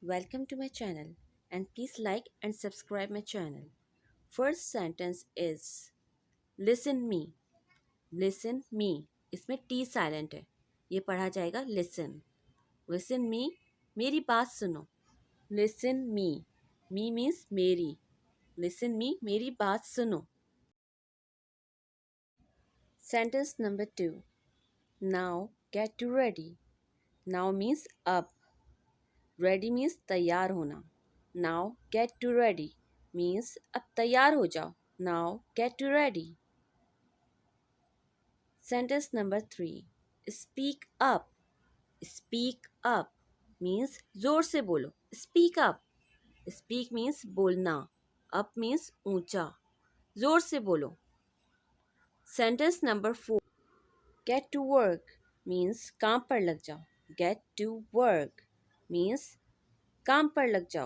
Welcome to my channel and please like and subscribe my channel. First sentence is listen me. Listen me. इसमें T silent है. ये पढ़ा जाएगा listen. Listen me. मेरी बात सुनो. Listen me. Me means मेरी. Listen me. मेरी बात सुनो. Sentence number 2. Now get ready. Now means अब. Ready means तैयार होना. Now get ready means अब तैयार हो जाओ. Now get ready. Sentence number 3. Speak up. Speak up means जोर से बोलो. Speak up. Speak means बोलना. Up means ऊंचा. जोर से बोलो. Sentence number 4. Get to work means काम पर लग जाओ. Get to work means काम पर लग जाओ.